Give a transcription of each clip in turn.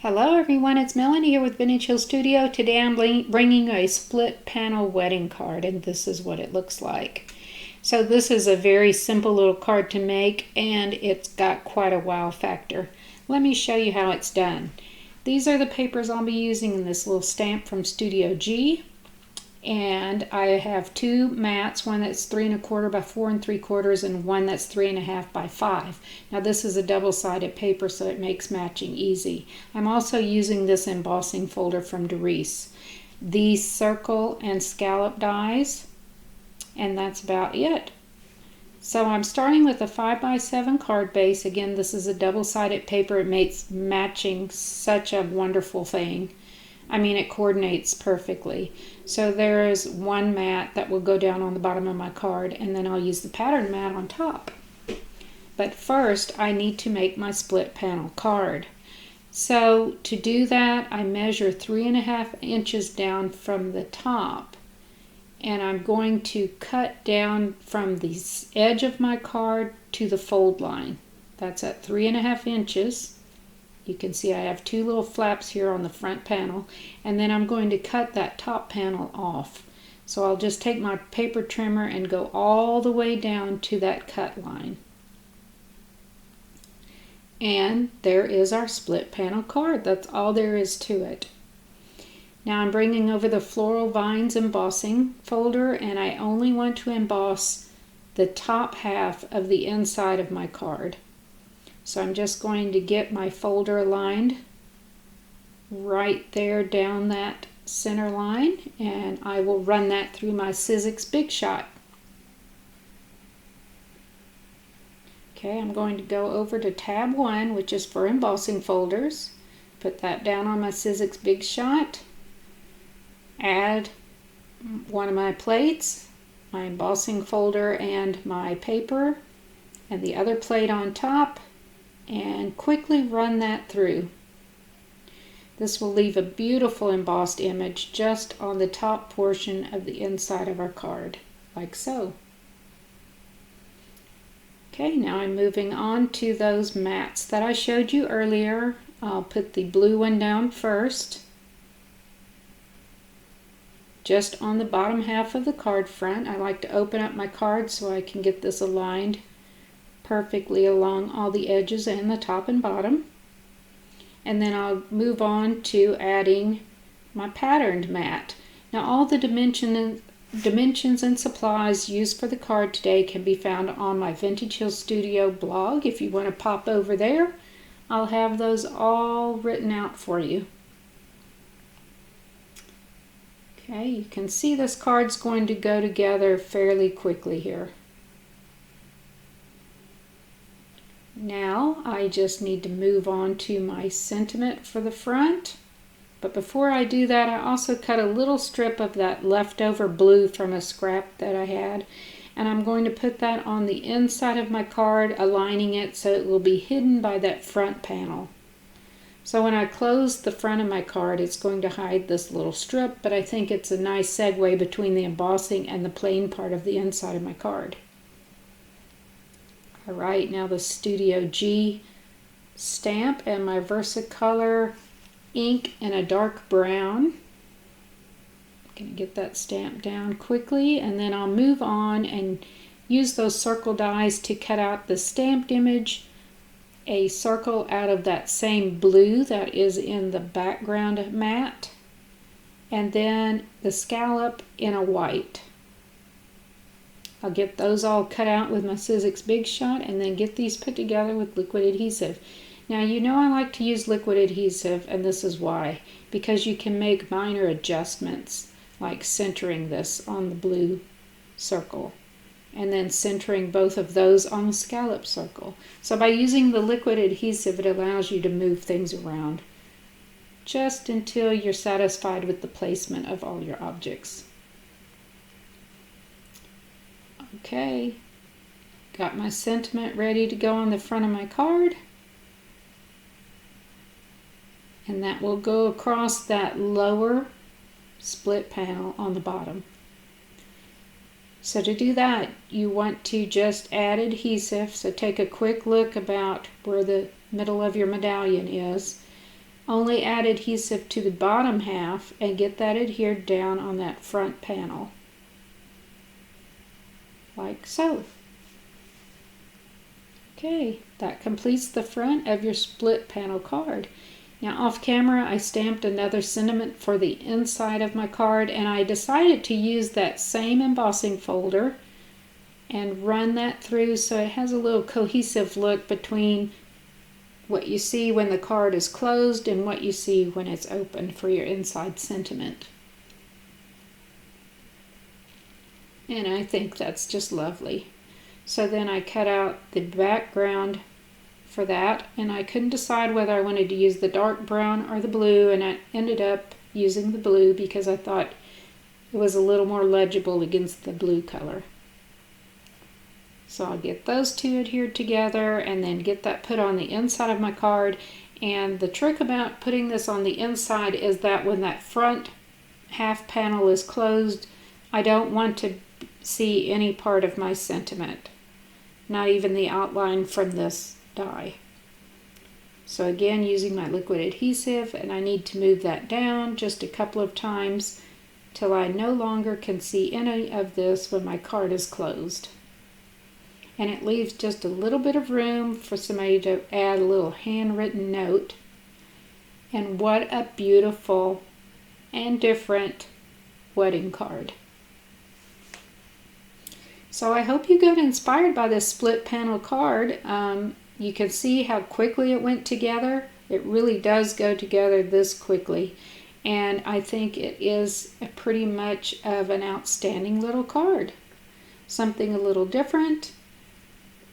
Hello everyone, it's Melanie here with Vintage Hill Studio. Today I'm bringing a split panel wedding card, and this is what it looks like. So this is a very simple little card to make, and it's got quite a wow factor. Let me show you how it's done. These are the papers I'll be using in this little stamp from Studio G. And I have two mats, one that's 3 1/4 by 4 3/4 and one that's 3 1/2 by 5. Now this is a double-sided paper, so it makes matching easy. I'm also using this embossing folder from Doris. These circle and scallop dies, and that's about it. So I'm starting with a 5 by 7 card base. Again, this is a double-sided paper. It makes matching such a wonderful thing. I mean, it coordinates perfectly. So there is one mat that will go down on the bottom of my card, and then I'll use the pattern mat on top. But first, I need to make my split panel card. So to do that, I measure 3 1/2 inches down from the top. And I'm going to cut down from the edge of my card to the fold line. That's at 3 1/2 inches. You can see I have two little flaps here on the front panel, and then I'm going to cut that top panel off. So I'll just take my paper trimmer and go all the way down to that cut line. And there is our split panel card. That's all there is to it. Now I'm bringing over the Floral Vines embossing folder, and I only want to emboss the top half of the inside of my card. So I'm just going to get my folder aligned right there down that center line, and I will run that through my Sizzix Big Shot. Okay, I'm going to go over to tab 1, which is for embossing folders. Put that down on my Sizzix Big Shot. Add one of my plates, my embossing folder and my paper, and the other plate on top, and quickly run that through. This will leave a beautiful embossed image just on the top portion of the inside of our card, like so. Okay, now I'm moving on to those mats that I showed you earlier. I'll put the blue one down first, just on the bottom half of the card front. I like to open up my card so I can get this aligned perfectly along all the edges and the top and bottom. And then I'll move on to adding my patterned mat. Now all the dimensions and supplies used for the card today can be found on my Vintage Hill Studio blog. If you want to pop over there, I'll have those all written out for you. Okay, you can see this card's going to go together fairly quickly here. Now I just need to move on to my sentiment for the front. But before I do that, I also cut a little strip of that leftover blue from a scrap that I had, and I'm going to put that on the inside of my card, aligning it so it will be hidden by that front panel. So when I close the front of my card, it's going to hide this little strip, but I think it's a nice segue between the embossing and the plain part of the inside of my card. Alright, now the Studio G stamp and my Versacolor ink in a dark brown. I'm going to get that stamp down quickly, and then I'll move on and use those circle dies to cut out the stamped image, a circle out of that same blue that is in the background mat, and then the scallop in a white. I'll get those all cut out with my Sizzix Big Shot, and then get these put together with liquid adhesive. Now you know I like to use liquid adhesive, and this is why. Because you can make minor adjustments, like centering this on the blue circle, and then centering both of those on the scallop circle. So by using the liquid adhesive, it allows you to move things around just until you're satisfied with the placement of all your objects. Okay, got my sentiment ready to go on the front of my card, and that will go across that lower split panel on the bottom. So to do that, you want to just add adhesive. So take a quick look about where the middle of your medallion is. Only add adhesive to the bottom half and get that adhered down on that front panel, like so. Okay, that completes the front of your split panel card. Now off camera I stamped another sentiment for the inside of my card, and I decided to use that same embossing folder and run that through so it has a little cohesive look between what you see when the card is closed and what you see when it's open for your inside sentiment. And I think that's just lovely. So then I cut out the background for that, and I couldn't decide whether I wanted to use the dark brown or the blue, and I ended up using the blue because I thought it was a little more legible against the blue color. So I'll get those two adhered together and then get that put on the inside of my card. And the trick about putting this on the inside is that when that front half panel is closed, I don't want to see any part of my sentiment, not even the outline from this die. So again, using my liquid adhesive, and I need to move that down just a couple of times till I no longer can see any of this when my card is closed. And it leaves just a little bit of room for somebody to add a little handwritten note. And what a beautiful and different wedding card. So I hope you got inspired by this split panel card. You can see how quickly it went together. It really does go together this quickly. And I think it is pretty much of an outstanding little card. Something a little different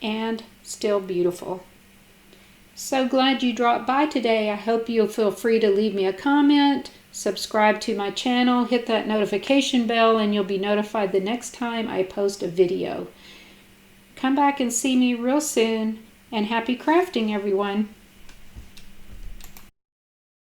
and still beautiful. So glad you dropped by today. I hope you'll feel free to leave me a comment, subscribe to my channel, hit that notification bell, and you'll be notified the next time I post a video. Come back and see me real soon, and happy crafting, everyone.